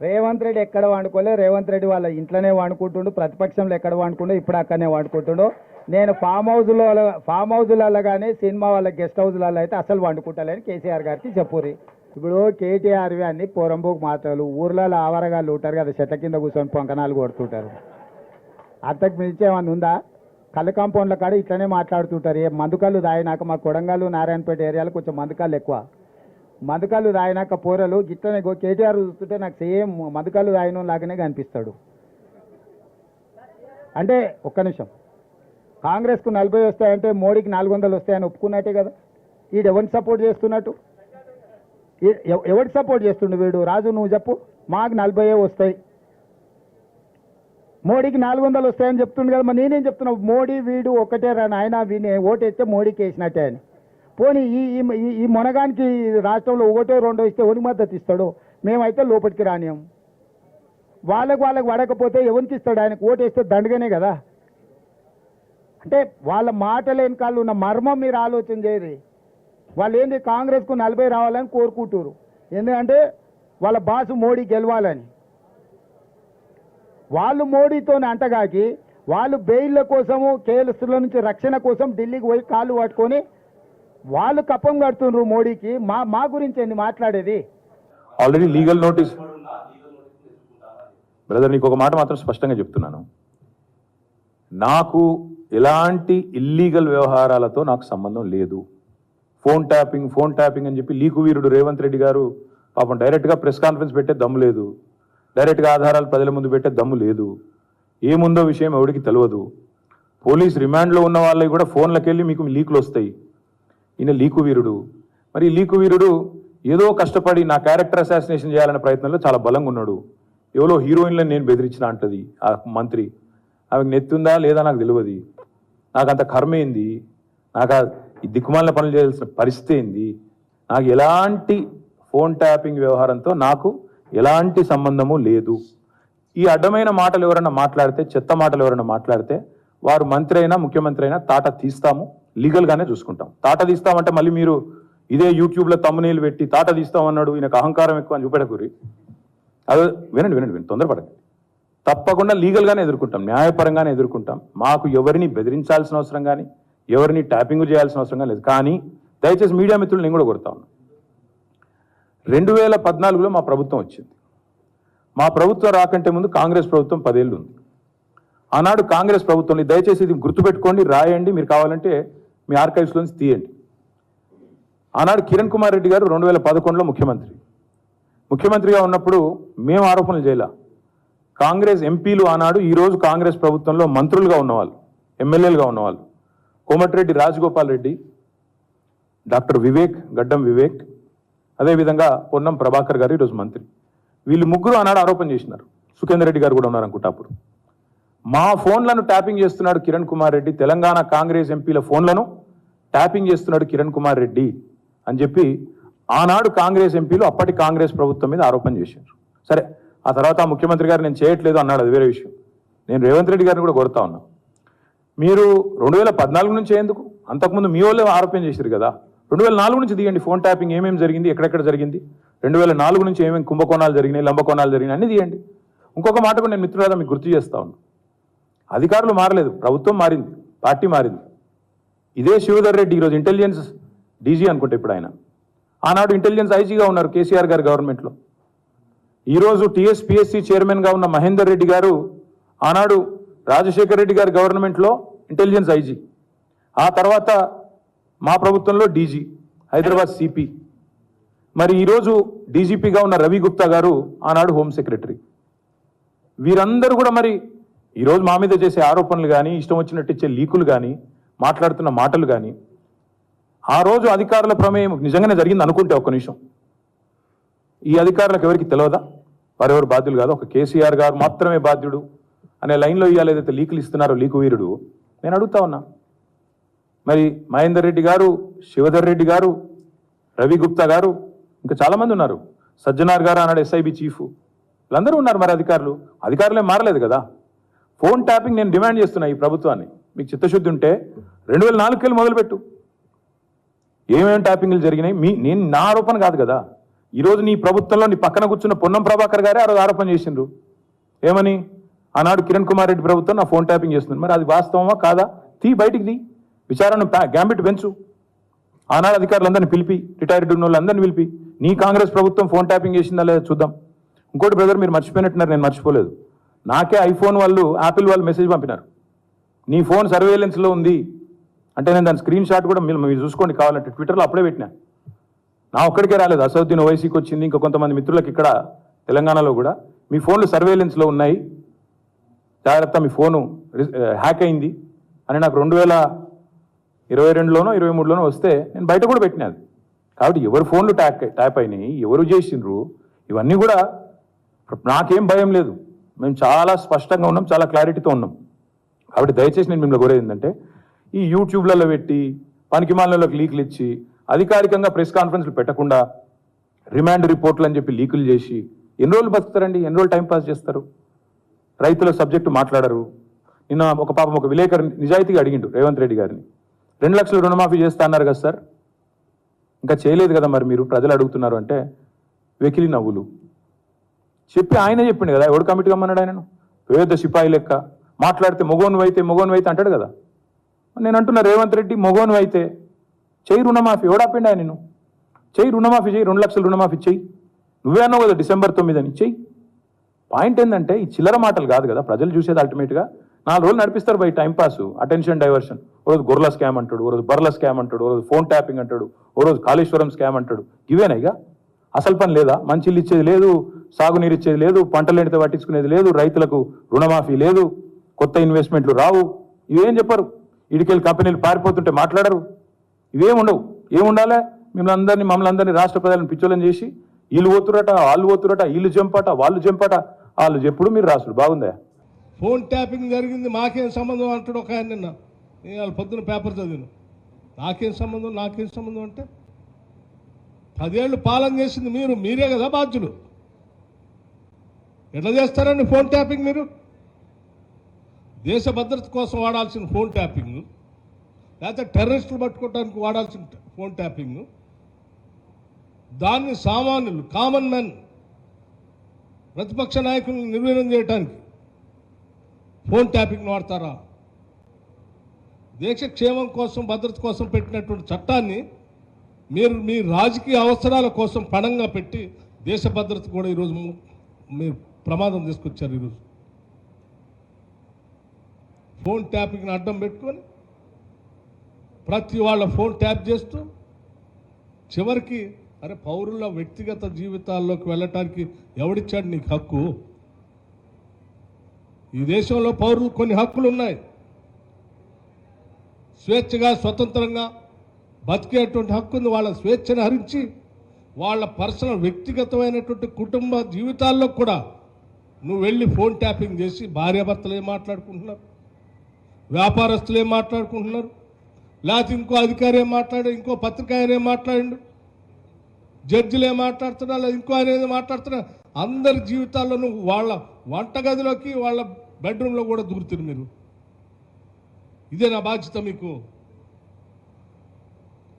రేవంత్ రెడ్డి ఎక్కడ వండుకోలే, రేవంత్ రెడ్డి వాళ్ళ ఇంట్లోనే వండుకుంటుండు, ప్రతిపక్షంలో ఎక్కడ వండుకుండో ఇప్పుడు అక్కడనే వండుకుంటుండు. నేను ఫామ్ హౌజులలో కానీ సినిమా వాళ్ళ గెస్ట్ హౌజ్లలో అయితే అసలు వండుకుంటలేని కేసీఆర్ గారికి చెప్పుర్రి. ఇప్పుడు కేటీఆర్వి అన్ని పొరంబోకు మాటలు, ఊర్లలో ఆవరగాళ్ళు ఉంటారు కదా, చెట్ల కింద కూర్చొని పొంకనాలు కొడుతుంటారు. అంతకు మించి ఏమన్నా ఉందా? కళ్ళు కాంపౌండ్ల కాడ ఇట్లనే మాట్లాడుతుంటారు. ఏ మందుకళ్ళు తాగినాక మా కొడంగల్ నారాయణపేట ఏరియాలో కొంచెం మందుకళ్ళు ఎక్కువ. మందుకళ్ళు తాగినాక పోరలు గిట్లనే కేటీఆర్ చూస్తుంటే నాకు సేమ్ మందుకళ్ళు తాగిన లాగానే కనిపిస్తాడు. అంటే ఒక్క నిమిషం, కాంగ్రెస్కు 40 వస్తాయంటే మోడీకి 400 వస్తాయని ఒప్పుకున్నట్టే కదా. వీడు ఎవరిని సపోర్ట్ చేస్తున్నట్టు? ఎవరికి సపోర్ట్ చేస్తుండు వీడు? రాజు నువ్వు చెప్పు. మాకు 40 వస్తాయి, మోడీకి 400 వస్తాయని చెప్తుండు కదా. మరి నేనేం చెప్తున్నా, మోడీ వీడు ఒకటే రాని ఆయన, వీని ఓటేస్తే మోడీకి వేసినట్టే అని. పోనీ ఈ మొనగానికి రాష్ట్రంలో 1, 2 ఇస్తే ఎవరికి మద్దతు ఇస్తాడు? మేమైతే లోపలికి రానియం. వాళ్ళకు పడకపోతే ఎవరికి ఇస్తాడు? ఆయనకు ఓటేస్తే దండగానే కదా. అంటే వాళ్ళ మాటల వెనకాల ఉన్న మర్మం మీరు ఆలోచన చేయరు. వాళ్ళు ఏంది కాంగ్రెస్కు 40 రావాలని కోరుకుంటారు, ఎందుకంటే వాళ్ళ బాసు మోడీ గెలవాలని. వాళ్ళు మోడీతోనే అంటగాకి వాళ్ళు బెయిల్ల కోసము, కేసుల నుంచి రక్షణ కోసం ఢిల్లీకి పోయి కాళ్ళు పట్టుకొని వాళ్ళు కప్పం కడుతున్నారు మోడీకి. మా గురించి ఏంది మాట్లాడేది? Already legal notice. బ్రదర్, నీకు ఒక మాట మాత్రం స్పష్టంగా చెప్తున్నాను, నాకు ఎలాంటి ఇల్లీగల్ వ్యవహారాలతో నాకు సంబంధం లేదు. ఫోన్ ట్యాపింగ్ అని చెప్పి లీకు వీరుడు రేవంత్ రెడ్డి గారు పాపం డైరెక్ట్గా ప్రెస్ కాన్ఫరెన్స్ పెట్టే దమ్ము లేదు, డైరెక్ట్గా ఆధారాలు ప్రజల ముందు పెట్టే దమ్ము లేదు. ఏముందో విషయం ఎవరికి తెలియదు. పోలీస్ రిమాండ్లో ఉన్న వాళ్ళకి కూడా ఫోన్లకు వెళ్ళి మీకు లీకులు వస్తాయి. ఈయన లీకు వీరుడు. మరి ఈ లీకు వీరుడు ఏదో కష్టపడి నా క్యారెక్టర్ అసాసినేషన్ చేయాలనే ప్రయత్నంలో చాలా బలంగా ఉన్నాడు. ఎవరో హీరోయిన్లను నేను బెదిరించిన అంటది ఆ మంత్రి. ఆమెకు నెత్తుందా లేదా నాకు తెలియదు. నాకు అంత కర్మ ఏంది? నాకు ఈ దిక్కుమాలిన పనులు చేయాల్సిన పరిస్థితి ఏంది? నాకు ఎలాంటి ఫోన్ ట్యాపింగ్ వ్యవహారంతో నాకు ఎలాంటి సంబంధము లేదు. ఈ అడ్డమైన మాటలు ఎవరైనా మాట్లాడితే, చెత్త మాటలు ఎవరైనా మాట్లాడితే, వారు మంత్రి అయినా ముఖ్యమంత్రి అయినా తాట తీస్తాము, లీగల్గానే చూసుకుంటాం. తాట తీస్తామంటే మళ్ళీ మీరు ఇదే యూట్యూబ్లో తమ్మునీళ్ళు పెట్టి తాట తీస్తామన్నాడు, ఈయనకు అహంకారం ఎక్కువ అని చూపెడకూరి. అదే వినండి, తొందరపడండి. తప్పకుండా లీగల్గానే ఎదుర్కొంటాం, న్యాయపరంగానే ఎదుర్కొంటాం. మాకు ఎవరిని బెదిరించాల్సిన అవసరం కానీ, ఎవరిని ట్యాపింగ్ చేయాల్సిన అవసరం కానీ లేదు. కానీ దయచేసి మీడియా మిత్రులు నేను కూడా కొడతా ఉన్నాను. 2014లో మా ప్రభుత్వం వచ్చింది. మా ప్రభుత్వం రాకంటే ముందు కాంగ్రెస్ ప్రభుత్వం 10 ఏళ్ళు ఉంది. ఆనాడు కాంగ్రెస్ ప్రభుత్వంలో, దయచేసి ఇది గుర్తుపెట్టుకోండి, రాయండి, మీరు కావాలంటే మీ ఆర్కైవ్స్లోంచి తీయండి. ఆనాడు కిరణ్ కుమార్ రెడ్డి గారు 2011లో ముఖ్యమంత్రిగా ఉన్నప్పుడు మేము ఆరోపణలు చేయాల. కాంగ్రెస్ ఎంపీలు ఆనాడు, ఈరోజు కాంగ్రెస్ ప్రభుత్వంలో మంత్రులుగా ఉన్నవాళ్ళు, ఎమ్మెల్యేలుగా ఉన్నవాళ్ళు, కోమటిరెడ్డి రాజగోపాల్ రెడ్డి, డాక్టర్ వివేక్, గడ్డం వివేక్, అదేవిధంగా పొన్నం ప్రభాకర్ గారు ఈరోజు మంత్రి. వీళ్ళు ముగ్గురు ఆనాడు ఆరోపణ చేసినారు. సుఖేందర్ రెడ్డి గారు కూడా ఉన్నారు అనుకుంటా. అప్పుడు మా ఫోన్లను ట్యాపింగ్ చేస్తున్నాడు కిరణ్ కుమార్ రెడ్డి, తెలంగాణ కాంగ్రెస్ ఎంపీల ఫోన్లను ట్యాపింగ్ చేస్తున్నాడు కిరణ్ కుమార్ రెడ్డి అని చెప్పి ఆనాడు కాంగ్రెస్ ఎంపీలు అప్పటి కాంగ్రెస్ ప్రభుత్వం మీద ఆరోపణ చేశారు. సరే, ఆ తర్వాత ముఖ్యమంత్రి గారు నేను చేయట్లేదు అన్నాడు, అది వేరే విషయం. నేను రేవంత్ రెడ్డి గారిని కూడా కోరుతా ఉన్నా, మీరు 2014 నుంచి ఎందుకు? అంతకుముందు మీ వాళ్ళే ఆరోపణ చేశారు కదా. 2004 నుంచి తీయండి, ఫోన్ ట్యాపింగ్ ఏమేమి జరిగింది, ఎక్కడెక్కడ జరిగింది, 2004 నుంచి ఏమేమి కుంభకోణాలు జరిగినాయి, లంబకోణాలు జరిగినాయి అన్ని తీయండి. ఇంకొక మాట కూడా నేను మిత్రులారా మీకు గుర్తు చేస్తా ఉన్నా, అధికారులు మారలేదు, ప్రభుత్వం మారింది, పార్టీ మారింది. ఇదే శివధర్ రెడ్డి ఈరోజు ఇంటెలిజెన్స్ డీజీ అనుకుంటే ఇప్పుడు ఆయన, ఆనాడు ఇంటెలిజెన్స్ ఐజీగా ఉన్నారు కేసీఆర్ గారి గవర్నమెంట్లో. ఈరోజు టీఎస్పీఎస్సీ చైర్మన్గా ఉన్న మహేందర్ రెడ్డి గారు ఆనాడు రాజశేఖర్ రెడ్డి గారి గవర్నమెంట్లో ఇంటెలిజెన్స్ ఐజీ, ఆ తర్వాత మా ప్రభుత్వంలో డీజీ, హైదరాబాద్ సిపి. మరి ఈరోజు డీజీపీగా ఉన్న రవి గుప్తా గారు ఆనాడు హోమ్ సెక్రటరీ. వీరందరూ కూడా మరి ఈరోజు మా మీద చేసే ఆరోపణలు కానీ, ఇష్టం వచ్చినట్టు ఇచ్చే లీకులు కానీ, మాట్లాడుతున్న మాటలు కానీ, ఆ రోజు అధికారుల ప్రమేయం నిజంగానే జరిగింది అనుకుంటే ఒక్క నిమిషం, ఈ అధికారులకు ఎవరికి తెలియదా? వారెవరు బాధ్యులు కాదు, ఒక కేసీఆర్ గారు మాత్రమే బాధ్యుడు అనే లైన్లో ఇవాళ ఏదైతే లీకులు ఇస్తున్నారో లీకు వీరుడు, నేను అడుగుతా ఉన్నా. మరి మహేందర్ రెడ్డి గారు, శివధర్ రెడ్డి గారు, రవి గుప్తా గారు, ఇంకా చాలామంది ఉన్నారు, సజ్జనార్ గారు ఆనాడు ఎస్ఐబి చీఫ్, వీళ్ళందరూ ఉన్నారు. మరి అధికారులే మారలేదు కదా. ఫోన్ ట్యాపింగ్ నేను డిమాండ్ చేస్తున్నా ఈ ప్రభుత్వాన్ని, మీకు చిత్తశుద్ధి ఉంటే 2004 మొదలుపెట్టు, ఏమేమి ట్యాపింగ్లు జరిగినాయి. నా ఆరోపణ కాదు కదా, ఈరోజు నీ ప్రభుత్వంలో నీ పక్కన కూర్చున్న పొన్నం ప్రభాకర్ గారే ఆ రోజు ఆరోపణ చేసిండ్రు. ఏమని? ఆనాడు కిరణ్ కుమార్ రెడ్డి ప్రభుత్వం నా ఫోన్ ట్యాపింగ్ చేస్తుంది. మరి అది వాస్తవమా కాదా? బయటికి తీ, విచారణ గ్యాంబిట్ పెంచు. ఆనాడు అధికారులందరినీ పిలిపి, రిటైర్డ్ ఉన్న వాళ్ళందరినీ పిలిపి నీ కాంగ్రెస్ ప్రభుత్వం ఫోన్ ట్యాపింగ్ చేసిందా లేదా చూద్దాం. ఇంకోటి బ్రదర్, మీరు మర్చిపోయినట్టున్నారు, నేను మర్చిపోలేదు. నాకే ఐఫోన్ వాళ్ళు, యాపిల్ వాళ్ళు మెసేజ్ పంపినారు, నీ ఫోన్ సర్వేలెన్స్లో ఉంది అంటే. నేను దాని స్క్రీన్ షాట్ కూడా మీరు చూసుకోండి కావాలంటే, ట్విట్టర్లో అప్పుడే పెట్టినా. నా ఒక్కడికే రాలేదు, అసదుద్దీన్ ఓవైసీకి వచ్చింది, ఇంకా కొంతమంది మిత్రులకు ఇక్కడ తెలంగాణలో కూడా మీ ఫోన్లు సర్వేలెన్స్లో ఉన్నాయి, జాగ్రత్త, మీ ఫోను హ్యాక్ అయింది అని నాకు 2022లోనో 2023లోనో వస్తే నేను బయట కూడా పెట్టినది. కాబట్టి ఎవరు ఫోన్లు ట్యాప్ అయినాయి, ఎవరు చేసిండ్రు, ఇవన్నీ కూడా నాకేం భయం లేదు. మేము చాలా స్పష్టంగా ఉన్నాం, చాలా క్లారిటీతో ఉన్నాం. కాబట్టి దయచేసి నేను మిమ్మల్ని కోరేది ఏంటంటే, ఈ యూట్యూబ్లలో పెట్టి పనికిమాలినలకు లీకులు ఇచ్చి అధికారికంగా ప్రెస్ కాన్ఫరెన్స్లు పెట్టకుండా రిమాండ్ రిపోర్ట్లు అని చెప్పి లీకులు చేసి ఎన్ని రోజులు బతుకుతారండి? ఎన్ని రోజులు టైంపాస్ చేస్తారు? రైతుల సబ్జెక్టు మాట్లాడరు. నిన్న ఒక విలేకరు నిజాయితీగా అడిగిండు రేవంత్ రెడ్డి గారిని, 2 లక్షలు రుణమాఫీ చేస్తా అన్నారు కదా సార్, ఇంకా చేయలేదు కదా మరి మీరు, ప్రజలు అడుగుతున్నారు అంటే వెకిలి నవ్వులు చెప్పి ఆయనే చెప్పిండు కదా. ఎవడు కమిటీ కమ్మన్నాడు ఆయనను? పేద సిపాయి లెక్క మాట్లాడితే మొగోను అయితే అంటాడు కదా. నేను అంటున్నా, రేవంత్ రెడ్డి మొగోను అయితే చెయ్యి రుణమాఫీ. ఎవడాపిండి ఆయన? నేను చెయ్యి రుణమాఫీ, చెయ్యి 2 లక్షలు రుణమాఫీ చెయ్యి. నువ్వే అన్నావు కదా December 9 అని, చెయ్యి. పాయింట్ ఏంటంటే, ఈ చిల్లర మాటలు కాదు కదా ప్రజలు చూసేది. అల్టిమేట్గా 4 రోజులు నడిపిస్తారు బై టైంపాస్, అటెన్షన్ డైవర్షన్. ఓ రోజు గొర్రెల స్కామ్ అంటాడు, ఓ రోజు బర్రెల స్కామ్ అంటాడు, ఓ రోజు ఫోన్ ట్యాపింగ్ అంటాడు, ఓ రోజు కాళేశ్వరం స్కామ్ అంటాడు. ఇవేనా ఇక? అసలు పని లేదా? మంచిలు ఇచ్చేది లేదు, సాగునీరు ఇచ్చేది లేదు, పంటలు ఎండితే పట్టించుకునేది లేదు, రైతులకు రుణమాఫీ లేదు, కొత్త ఇన్వెస్ట్మెంట్లు రావు. ఇవేం చెప్పరు. ఇడికెళ్ళి కంపెనీలు పారిపోతుంటే మాట్లాడరు. ఇవేం ఉండవు. ఏముండాలి? మమ్మల్ని అందరినీ రాష్ట్ర ప్రజలను పిచ్చోళ్ళని చేసి వీళ్ళు పోతురట, వాళ్ళు పోతురట, వీళ్ళు జంపట, వాళ్ళు జంపట, వాళ్ళు చెప్పుడు మీరు రాసుడు. బాగుందా? ఫోన్ ట్యాపింగ్ జరిగింది, మాకేం సంబంధం అంటాడు ఒక ఆయన. నిన్న నేను వాళ్ళ పొద్దున పేపర్ చదివాను. నాకేం సంబంధం అంటే 10 ఏళ్ళు పాలన చేసింది మీరే కదా బాధ్యులు. ఎట్లా చేస్తారండి ఫోన్ ట్యాపింగ్? మీరు దేశ భద్రత కోసం వాడాల్సిన ఫోన్ ట్యాపింగ్, లేకపోతే టెర్రరిస్టులు పట్టుకోవడానికి వాడాల్సిన ఫోన్ ట్యాపింగ్, దాన్ని సామాన్యులు, కామన్ మెన్, ప్రతిపక్ష నాయకులను నిర్వీర్యం చేయడానికి ఫోన్ ట్యాపింగ్ వాడతారా? దేశ క్షేమం కోసం, భద్రత కోసం పెట్టినటువంటి చట్టాన్ని మీరు మీ రాజకీయ అవసరాల కోసం పణంగా పెట్టి దేశ భద్రత కూడా ఈరోజు మీరు ప్రమాదం తీసుకొచ్చారు. ఈరోజు ఫోన్ ట్యాపింగ్ని అడ్డం పెట్టుకొని ప్రతి వాళ్ళ ఫోన్ ట్యాప్ చేస్తూ చివరికి అరే పౌరుల వ్యక్తిగత జీవితాల్లోకి వెళ్ళటానికి ఎవడిచ్చాడు నీకు హక్కు? ఈ దేశంలో పౌరులు కొన్ని హక్కులు ఉన్నాయి. స్వేచ్ఛగా, స్వతంత్రంగా బతికేటువంటి హక్కు ఉంది. వాళ్ళ స్వేచ్ఛను హరించి వాళ్ళ పర్సనల్ వ్యక్తిగతమైనటువంటి కుటుంబ జీవితాల్లో కూడా నువ్వు వెళ్ళి ఫోన్ ట్యాపింగ్ చేసి భార్యాభర్తలు ఏం మాట్లాడుకుంటున్నారు, వ్యాపారస్తులు ఏం మాట్లాడుకుంటున్నారు, లేకపోతే ఇంకో అధికారి ఏం మాట్లాడాడు, ఇంకో పత్రిక ఆయన ఏం మాట్లాడిండు, జడ్జిలు ఏం మాట్లాడుతున్నా, లేదా ఇంకో ఆయన ఏదో మాట్లాడుతున్నా, అందరి జీవితాల్లో నువ్వు వాళ్ళ వంటగదిలోకి వాళ్ళ బెడ్రూమ్లో కూడా దూరుతుంది. మీరు ఇదే నా బాధ్యత మీకు?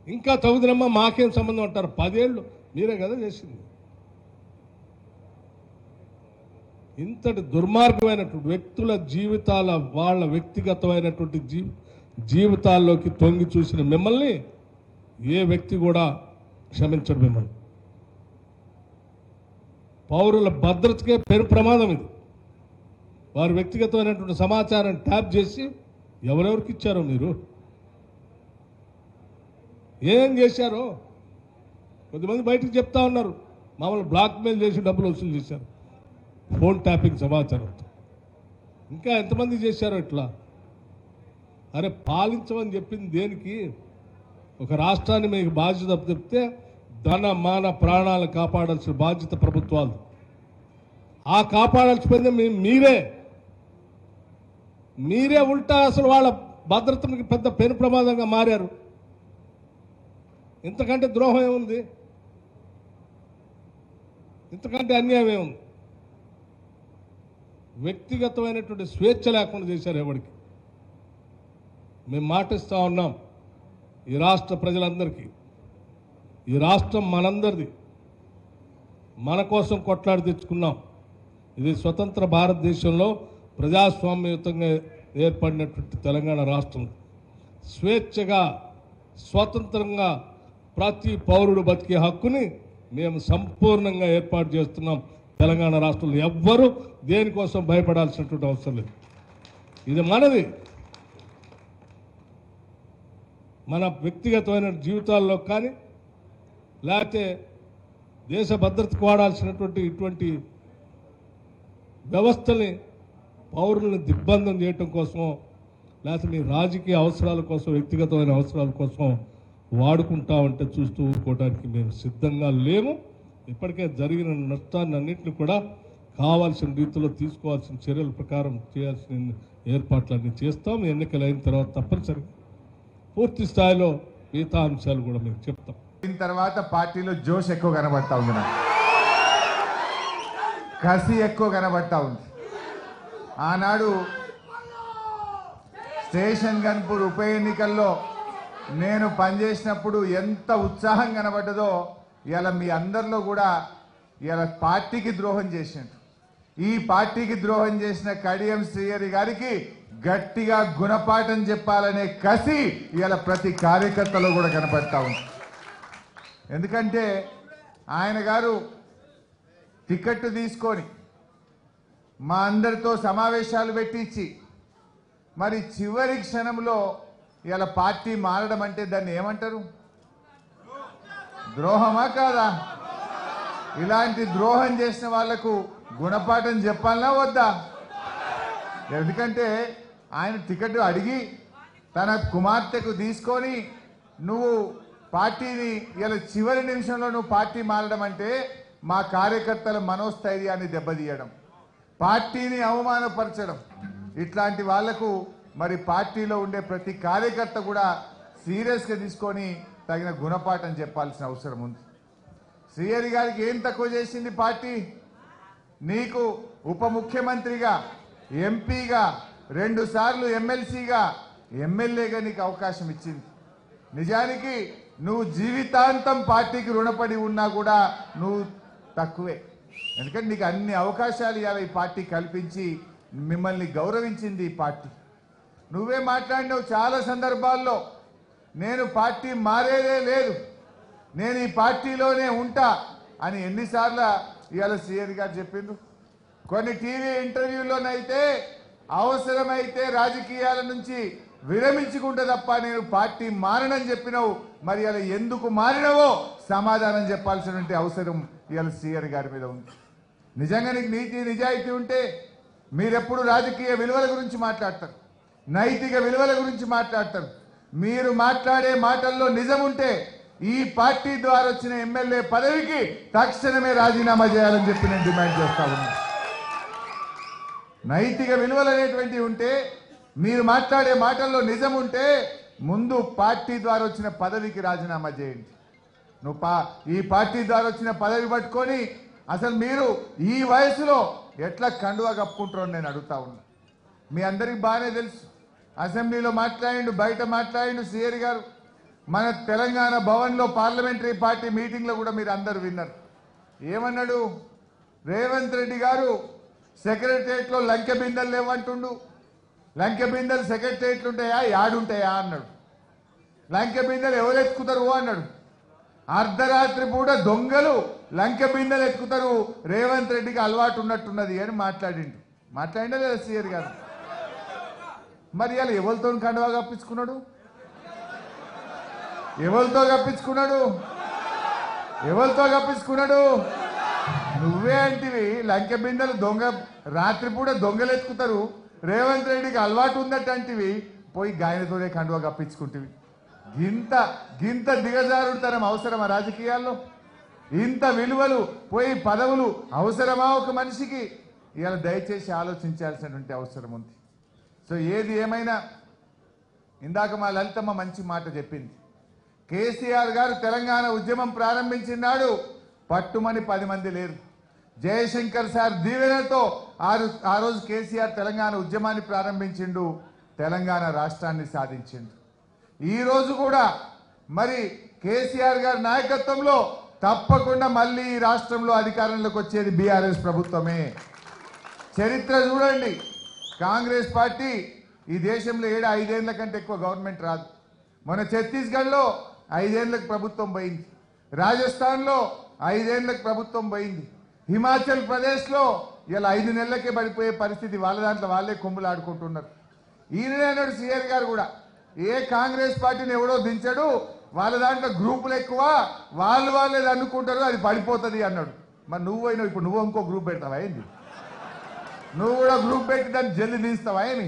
ఇంకా తగుదనమ్మా మాకేం సంబంధం అంటారు? 10 ఏళ్ళు మీరే కదా చేసింది. ఇంతటి దుర్మార్గమైనటువంటి వ్యక్తుల జీవితాల, వాళ్ళ వ్యక్తిగతమైనటువంటి జీవితాల్లోకి తొంగి చూసిన మిమ్మల్ని ఏ వ్యక్తి కూడా క్షమించడు. మిమ్మల్ని పౌరుల భద్రతకే పెను ప్రమాదం ఇది. వారి వ్యక్తిగతమైనటువంటి సమాచారం ట్యాప్ చేసి ఎవరెవరికి ఇచ్చారో, మీరు ఏం చేశారో కొద్దిమంది బయటకు చెప్తా ఉన్నారు. మామూలు బ్లాక్మెయిల్ చేసి డబ్బులు వసూలు చేశారు ఫోన్ ట్యాపింగ్ సమాచారంతో. ఇంకా ఎంతమంది చేశారో ఇట్లా? అరే పాలించమని చెప్పింది దేనికి? ఒక రాష్ట్రాన్ని మీకు బాధ్యత చెప్తే ధన మాన ప్రాణాలు కాపాడాల్సిన బాధ్యత ప్రభుత్వాలు. ఆ కాపాడాల్సిపోయింది మీరే ఉల్టా అసలు వాళ్ళ భద్రతకి పెద్ద పెను ప్రమాదంగా మారారు. ఇంతకంటే ద్రోహం ఏముంది? ఇంతకంటే అన్యాయం ఏముంది? వ్యక్తిగతమైనటువంటి స్వేచ్ఛ లేకుండా చేశారు ఎవరికి. మేము మాటిస్తూ ఉన్నాం ఈ రాష్ట్ర ప్రజలందరికీ, ఈ రాష్ట్రం మనందరిది. మన కోసం కొట్లాడి తెచ్చుకున్నాం. ఇది స్వతంత్ర భారతదేశంలో ప్రజాస్వామ్యయుతంగా ఏర్పడినటువంటి తెలంగాణ రాష్ట్రం. స్వేచ్ఛగా స్వతంత్రంగా ప్రతి పౌరుడు బతికే హక్కుని మేము సంపూర్ణంగా ఏర్పాటు చేస్తున్నాం. తెలంగాణ రాష్ట్రంలో ఎవ్వరూ దేనికోసం భయపడాల్సినటువంటి అవసరం లేదు. ఇది మనది. మన వ్యక్తిగతమైన జీవితాల్లో కానీ లేకపోతే దేశ భద్రతకు వాడాల్సినటువంటి ఇటువంటి వ్యవస్థని పౌరులను దిగ్బంధం చేయటం కోసమో లేకపోతే మీ రాజకీయ అవసరాల కోసం వ్యక్తిగతమైన అవసరాల కోసం వాడుకుంటామంటే చూస్తూ ఊరుకోవడానికి మేము సిద్ధంగా లేము. ఇప్పటికే జరిగిన నష్టాన్ని అన్నింటినీ కూడా కావాల్సిన రీతిలో తీసుకోవాల్సిన చర్యల ప్రకారం చేయాల్సిన ఏర్పాట్లన్నీ చేస్తాం. ఎన్నికలు అయిన తర్వాత తప్పనిసరిగా పూర్తి స్థాయిలో మిగతా అంశాలు కూడా మీకు చెప్తాం. దీని తర్వాత పార్టీలో జోష్ ఎక్కువ కనబడతా ఉంది, నాకు కసి ఎక్కువ కనబడతా ఉంది. ఆనాడు స్టేషన్ గన్పూర్ ఉప ఎన్నికల్లో నేను పనిచేసినప్పుడు ఎంత ఉత్సాహం కనబడ్డదో ఇలా మీ అందరిలో కూడా ఇలా పార్టీకి ద్రోహం చేసిండు. ఈ పార్టీకి ద్రోహం చేసిన కడియం శ్రీహరి గారికి గట్టిగా గుణపాఠం చెప్పాలనే కసి ఇలా ప్రతి కార్యకర్తలో కూడా కనపడతా ఉంది. ఎందుకంటే ఆయన గారు టికెట్ తీసుకొని మా అందరితో సమావేశాలు పెట్టించి మరి చివరి క్షణంలో ఇలా పార్టీ మారడం అంటే దాన్ని ఏమంటారు? ద్రోహమా కాదా? ఇలాంటి ద్రోహం చేసిన వాళ్లకు గుణపాఠం చెప్పాలనా వద్దా? ఎందుకంటే ఆయన టికెట్ అడిగి తన కుమార్తెకు తీసుకొని నువ్వు పార్టీని ఇలా చివరి నిమిషంలో నువ్వు పార్టీ మారడం అంటే మా కార్యకర్తల మనోస్థైర్యాన్ని దెబ్బతీయడం, పార్టీని అవమానపరచడం. ఇట్లాంటి వాళ్లకు మరి పార్టీలో ఉండే ప్రతి కార్యకర్త కూడా సీరియస్గా తీసుకొని తగిన గుణపాఠం చెప్పాల్సిన అవసరం ఉంది. శ్రీహరి గారికి ఏం తక్కువ చేసింది పార్టీ? నీకు ఉప ముఖ్యమంత్రిగా, ఎంపీగా, 2 సార్లు ఎమ్మెల్సీగా, ఎమ్మెల్యేగా నీకు అవకాశం ఇచ్చింది. నిజానికి నువ్వు జీవితాంతం పార్టీకి రుణపడి ఉన్నా కూడా నువ్వు తక్కువే. ఎందుకంటే నీకు అన్ని అవకాశాలు ఇవాళ ఈ పార్టీ కల్పించి మిమ్మల్ని గౌరవించింది ఈ పార్టీ. నువ్వే మాట్లాడినావు చాలా సందర్భాల్లో, నేను పార్టీ మారేదే లేదు, నేను ఈ పార్టీలోనే ఉంటా అని ఎన్నిసార్లు ఇవాళ శ్రీహరి గారు చెప్పిండ్రు. కొన్ని టీవీ ఇంటర్వ్యూలోనైతే అవసరమైతే రాజకీయాల నుంచి విరమించుకుంటే తప్ప నేను పార్టీ మారనని చెప్పినావు. మరి అలా ఎందుకు మారినవో సమాధానం చెప్పాల్సినటువంటి అవసరం ఇవాళ శ్రీహరి గారి మీద ఉంది. నిజంగా నీకు నీతి నిజాయితీ ఉంటే మీరెప్పుడు రాజకీయ విలువల గురించి మాట్లాడతారు, నైతిక విలువల గురించి మాట్లాడతారు. మీరు మాట్లాడే మాటల్లో నిజం ఉంటే ఈ పార్టీ ద్వారా వచ్చిన ఎమ్మెల్యే పదవికి తక్షణమే రాజీనామా చేయాలని చెప్పి నేను డిమాండ్ చేస్తా ఉన్నా. నైతిక విలువలు అనేటువంటివి ఉంటే, మీరు మాట్లాడే మాటల్లో నిజం ఉంటే ముందు పార్టీ ద్వారా వచ్చిన పదవికి రాజీనామా చేయండి. నువ్వు ఈ పార్టీ ద్వారా వచ్చిన పదవి పట్టుకొని అసలు మీరు ఈ వయసులో ఎట్లా కండువా కప్పుకుంటారో నేను అడుగుతా ఉన్నా. మీ అందరికి బాగానే తెలుసు, అసెంబ్లీలో మాట్లాడిండు, బయట మాట్లాడిండు శ్రీహరి గారు. మన తెలంగాణ భవన్లో పార్లమెంటరీ పార్టీ మీటింగ్లో కూడా మీరు అందరు విన్నారు. ఏమన్నాడు? రేవంత్ రెడ్డి గారు సెక్రటరియట్లో లంకె బిందెలు లేవంటుండు. లంకె బిందెలు సెక్రటరియట్లు ఉంటాయా, యాడుంటాయా అన్నాడు. లంకె బిందెలు ఎవరు ఎత్తుకుతారు అన్నాడు. అర్ధరాత్రి పూట దొంగలు లంకె బిందెలు ఎత్తుకుతారు, రేవంత్ రెడ్డికి అలవాటు ఉన్నట్టున్నది అని మాట్లాడిండు. మాట్లాడిండే లేదా శ్రీహరి గారు? మరి ఇలా ఎవరితో కండువా కప్పించుకున్నాడు? ఎవరితో కప్పించుకున్నాడు? ఎవరితో కప్పించుకున్నాడు? నువ్వే అంటివి లంకె బిందెలు దొంగ రాత్రిపూట దొంగలు ఎత్తుకుతారు, రేవంత్ రెడ్డికి అలవాటు ఉందట్టంటివి, పోయి గాయనతోనే కండువా కప్పించుకుంటేవి. గింత దిగజారుతనం అవసరమా రాజకీయాల్లో? ఇంత విలువలు పోయి పదవులు అవసరమా ఒక మనిషికి? ఇవాళ దయచేసి ఆలోచించాల్సినటువంటి అవసరం ఉంది. సో ఏది ఏమైనా ఇందాక మా లలితమ్మ మంచి మాట చెప్పింది. కేసీఆర్ గారు తెలంగాణ ఉద్యమం ప్రారంభించినాడు, పట్టుమని 10 మంది లేరు. జయశంకర్ సార్ దీవెనతో ఆ రోజు కేసీఆర్ తెలంగాణ ఉద్యమాన్ని ప్రారంభించిండు, తెలంగాణ రాష్ట్రాన్ని సాధించిండు. ఈ రోజు కూడా మరి కేసీఆర్ గారి నాయకత్వంలో తప్పకుండా మళ్ళీ ఈ రాష్ట్రంలో అధికారంలోకి వచ్చేది బీఆర్ఎస్ ప్రభుత్వమే. చరిత్ర చూడండి, కాంగ్రెస్ పార్టీ ఈ దేశంలో 5 ఏళ్ల కంటే ఎక్కువ గవర్నమెంట్ రాదు. మన ఛత్తీస్గఢ్లో 5 ఏళ్లకు ప్రభుత్వం పోయింది, రాజస్థాన్లో 5 ఏళ్లకు ప్రభుత్వం పోయింది, హిమాచల్ ప్రదేశ్లో ఇలా 5 నెలలకే పడిపోయే పరిస్థితి. వాళ్ళ దాంట్లో వాళ్ళే కొమ్ములు ఆడుకుంటున్నారు. ఈయననే సీఆర్ గారు కూడా ఏ కాంగ్రెస్ పార్టీని ఎవడో దించడు, వాళ్ళ దాంట్లో గ్రూపులు ఎక్కువ, వాళ్ళే అనుకుంటారు, అది పడిపోతుంది అన్నాడు. మరి నువ్వు అయినావు, ఇప్పుడు నువ్వు ఇంకో గ్రూప్ పెడతావా ఏంది? నువ్వు కూడా గ్రూప్ పెట్టి దాన్ని జల్లి తీస్తావా ఏమి?